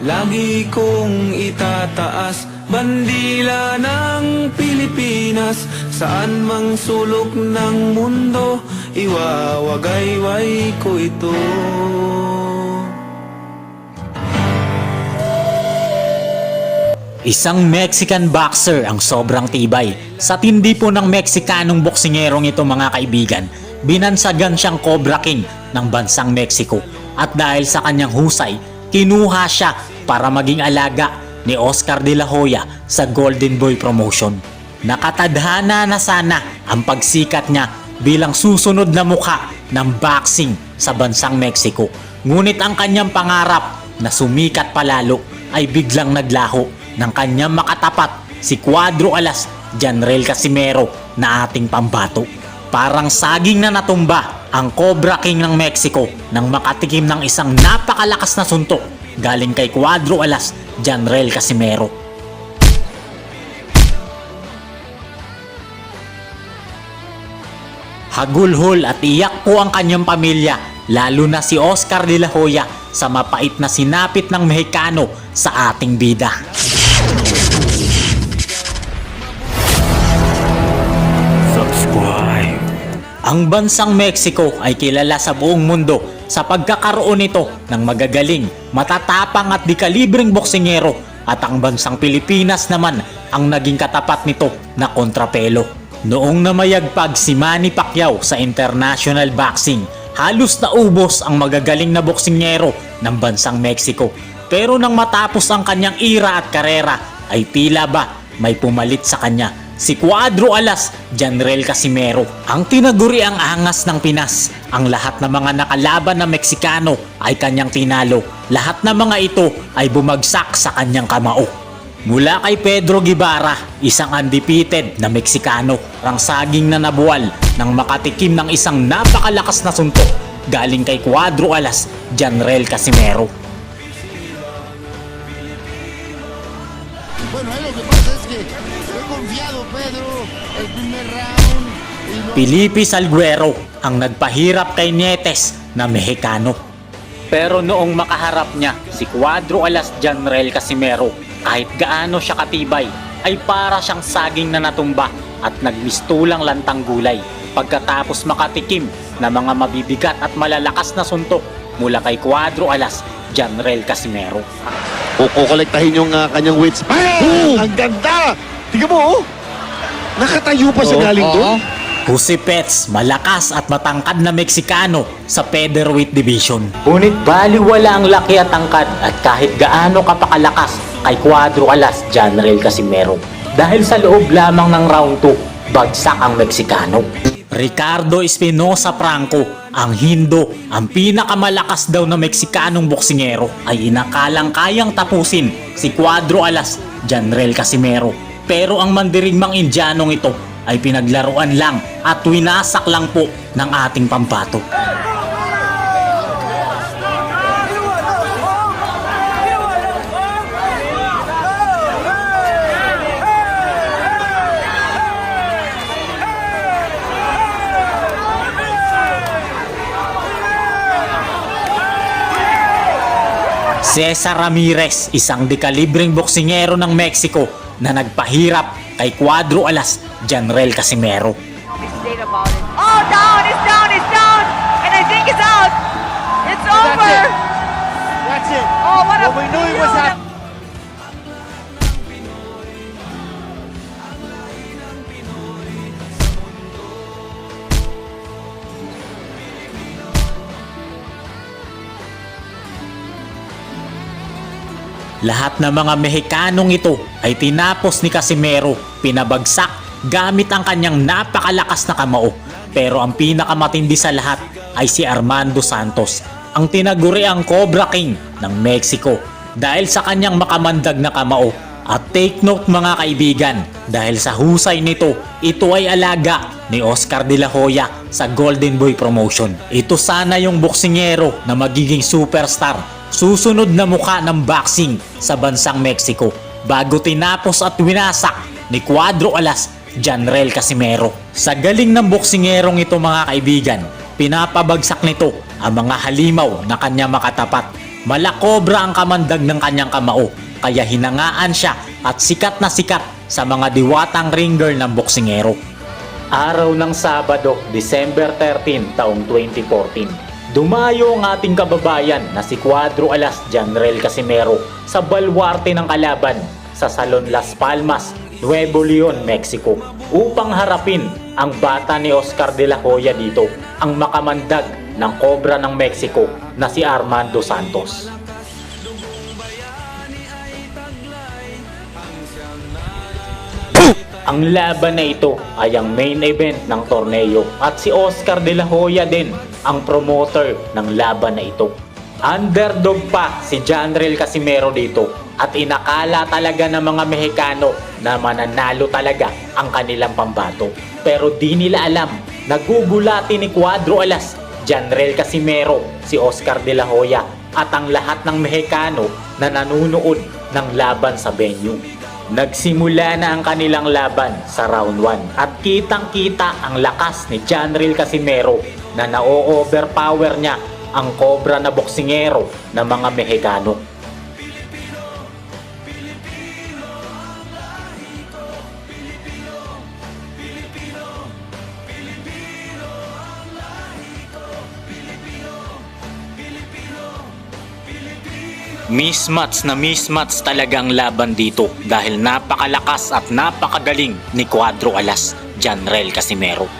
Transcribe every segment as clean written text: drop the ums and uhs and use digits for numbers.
Lagi kong itataas bandila ng Pilipinas. Saan mang sulok ng mundo, iwawagayway ko ito. Isang Mexican boxer ang sobrang tibay. Sa tindi po ng Meksikanong boksingerong ito mga kaibigan, binansagan siyang Cobra King ng bansang Mexico. At dahil sa kanyang husay, kinuha siya para maging alaga ni Oscar De La Hoya sa Golden Boy Promotion. Nakatadhana na sana ang pagsikat niya bilang susunod na mukha ng boxing sa bansang Mexico. Ngunit ang kanyang pangarap na sumikat palalo ay biglang naglaho ng kanyang makatapat si Cuadro Alas Janrel Casimero na ating pambato. Parang saging na natumba ang Cobra King ng Mexico nang makatikim ng isang napakalakas na suntok galing kay Cuadro Alas Janrel Casimero. Hagulhol at iyak po ang kanyang pamilya, lalo na si Oscar De La Hoya sa mapait na sinapit ng Mexicano sa ating bida. Subscribe. Ang bansang Mexico ay kilala sa buong mundo sa pagkakaroon nito ng magagaling, matatapang at dekalibreng boksingero, at ang bansang Pilipinas naman ang naging katapat nito na kontrapelo. Noong namayagpag si Manny Pacquiao sa international boxing, halos naubos ang magagaling na boksingero ng bansang Mexico. Pero nang matapos ang kanyang era at karera ay tila ba may pumalit sa kanya, si Cuadro Alas Janrel Casimero. Ang tinaguri ang angas ng Pinas. Ang lahat ng mga nakalaban na Meksikano ay kanyang tinalo. Lahat ng mga ito ay bumagsak sa kanyang kamao. Mula kay Pedro Guevara, isang undefeated na Meksikano, ang saging na nabuwal nang makatikim ng isang napakalakas na suntok galing kay Cuadro Alas Janrel Casimero. Bueno, lo que pasa es que fue confiado Pedro el primer round. Felipe Salguero ang nagpahirap kay Nietes na Mexicano. Pero noong makaharap niya si Cuadro Alas Janrel Casimero, kahit gaano siya katibay, ay para siyang saging na natumba at nagmistulang lantang gulay pagkatapos makatikim ng mga mabibigat at malalakas na suntok mula kay Cuadro Alas Janrel Casimero. Kukolektahin yung kanyang weights. Ang ganda! Tingnan mo, oh! Nakatayo pa siya galing doon. Jose Pets, malakas at matangkad na Meksikano sa featherweight division. Ngunit baliwala ang laki at tangkad at kahit gaano kapakalakas kay Cuadro Alas Janrel Casimero. Dahil sa loob lamang ng round 2, bagsak ang Meksikano. Ricardo Espinosa Franco, ang Hindo, ang pinakamalakas daw na Meksikanong boksingero, ay inakalang kayang tapusin si Cuadro Alas Janrel Casimero. Pero ang mandirigmang Indianong ito ay pinaglaruan lang at winasak lang po ng ating pambato. Cesar Ramirez, isang dekalibreng boksingero ng Mexico na nagpahirap kay Cuadro Alas Janrel Casimero. Oh, down! It's down! It's down! And I think it's out! It's over! That's it. Oh, what a Well, we knew he was beautiful- Lahat ng mga Mexikanong ito ay tinapos ni Casimero, pinabagsak gamit ang kanyang napakalakas na kamao. Pero ang pinakamatindi sa lahat ay si Armando Santos, ang tinaguri ang Cobra King ng Mexico dahil sa kanyang makamandag na kamao. At take note mga kaibigan, dahil sa husay nito, ito ay alaga ni Oscar De La Hoya sa Golden Boy Promotion. Ito sana yung boksingero na magiging superstar, susunod na mukha ng boxing sa bansang Mexico, bago tinapos at winasak ni Cuadro Alas Janrel Casimero. Sa galing ng boksingerong ito mga kaibigan, pinapabagsak nito ang mga halimaw na kanya makatapat. Malakobra ang kamandag ng kanyang kamao, kaya hinangaan siya at sikat na sikat sa mga diwatang ring girl ng boksingero. Araw ng Sabado, December 13, taong 2014. Dumayo ang ating kababayan na si Cuadro Alas Janrel Casimero sa balwarte ng kalaban sa Salon Las Palmas, Nuevo Leon, Mexico upang harapin ang bata ni Oscar de la Hoya dito, ang makamandag ng Cobra ng Mexico na si Armando Santos. Ang laban na ito ay ang main event ng torneo at si Oscar de la Hoya din ang promoter ng laban na ito. Underdog pa si Janrel Casimero dito at inakala talaga ng mga Mexicano na mananalo talaga ang kanilang pambato. Pero di nila alam, nagugulati ni Cuadro Alas, Janrel Casimero, si Oscar de la Hoya at ang lahat ng Mexicano na nanunood ng laban sa venue. Nagsimula na ang kanilang laban sa round 1 at kitang-kita ang lakas ni Janrel Casimero na na-overpower niya ang Cobra na boksingero ng mga Mexicano. Mismatch talagang laban dito dahil napakalakas at napakagaling ni Cuadro Alas, Janrel Casimero.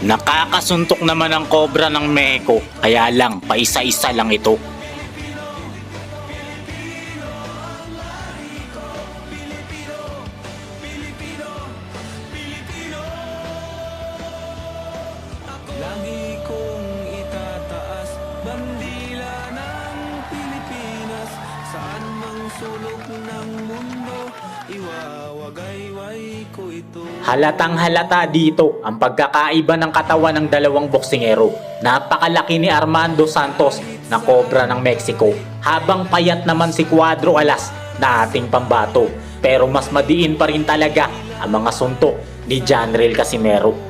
Nakakasuntok naman ang Cobra ng Mexico, kaya lang paisa-isa lang ito. Lagi kong itataas bandila ng Pilipinas, saan mang sulok ng mundo, iwawagayway ko ito. Halatang halata dito ang pagkakaiba ng katawan ng dalawang boksingero. Napakalaki ni Armando Santos na Cobra ng Mexico, habang payat naman si Cuadro Alas na ating pambato. Pero mas madiin pa rin talaga ang mga suntok ni Janrel Casimero.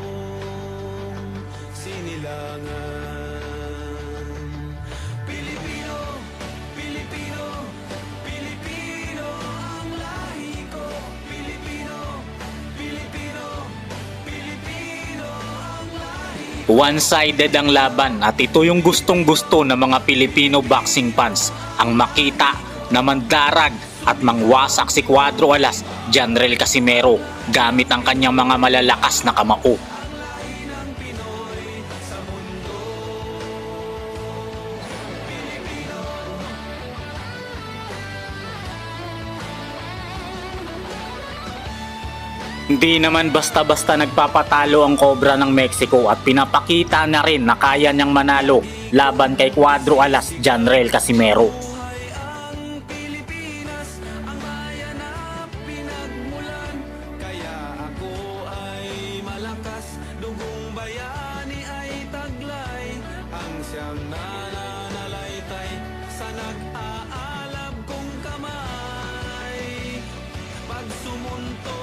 One-sided ang laban at ito yung gustong-gusto ng mga Filipino boxing fans, ang makita na mandarag at mangwasak si Cuadro Alas, Janrel Casimero gamit ang kanyang mga malalakas na kamao. Hindi naman basta-basta nagpapatalo ang Cobra ng Mexico at pinapakita na rin na kaya niyang manalo laban kay Cuadro Alas, Janrel Casimero. Kaya ako ay malakas, dugong bayani ay taglay, ang siyang nananalaytay sa nag-aalab kong kamay. Pag sumunto,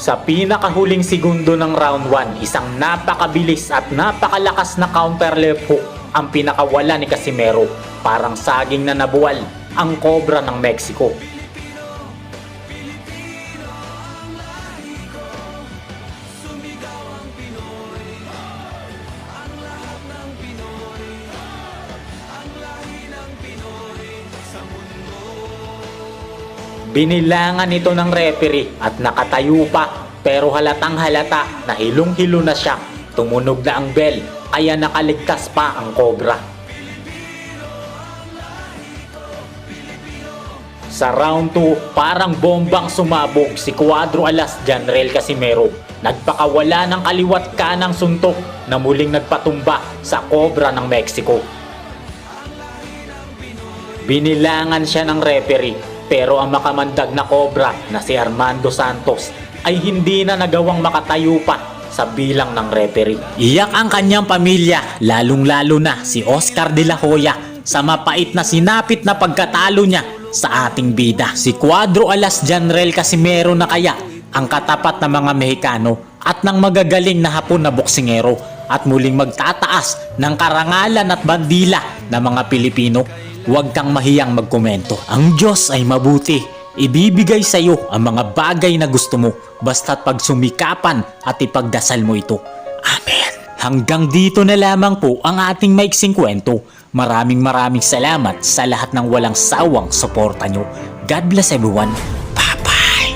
Sa pinakahuling segundo ng round 1, isang napakabilis at napakalakas na counter left hook ang pinakawala ni Casimero. Parang saging na nabuwal ang Cobra ng Mexico. Binilangan ito ng referee at nakatayo pa, pero halatang halata na hilong-hilo na siya. Tumunog na ang bell, kaya nakaligtas pa ang Cobra. Sa round 2, parang bombang sumabog si Cuadro Alas, Janrel Casimero. Nagpakawala ng kaliwat kanang suntok na muling nagpatumba sa Cobra ng Mexico. Binilangan siya ng referee, pero ang makamandag na Cobra na si Armando Santos ay hindi na nagawang makatayo pa sa bilang ng referee. Iyak ang kanyang pamilya, lalong-lalo na si Oscar de la Hoya sa mapait na sinapit na pagkatalo niya sa ating bida. Si Cuadro Alas Janrel Casimero na kaya ang katapat na mga Mexicano at ng magagaling na Hapon na boksingero at muling magtataas ng karangalan at bandila ng mga Pilipino. Huwag kang mahiyang magkomento. Ang Diyos ay mabuti. Ibibigay sa iyo ang mga bagay na gusto mo basta't pagsumikapan at ipagdasal mo ito. Amen. Hanggang dito na lamang po ang ating maiksing kwento. Maraming salamat sa lahat ng walang sawang suporta nyo. God bless everyone.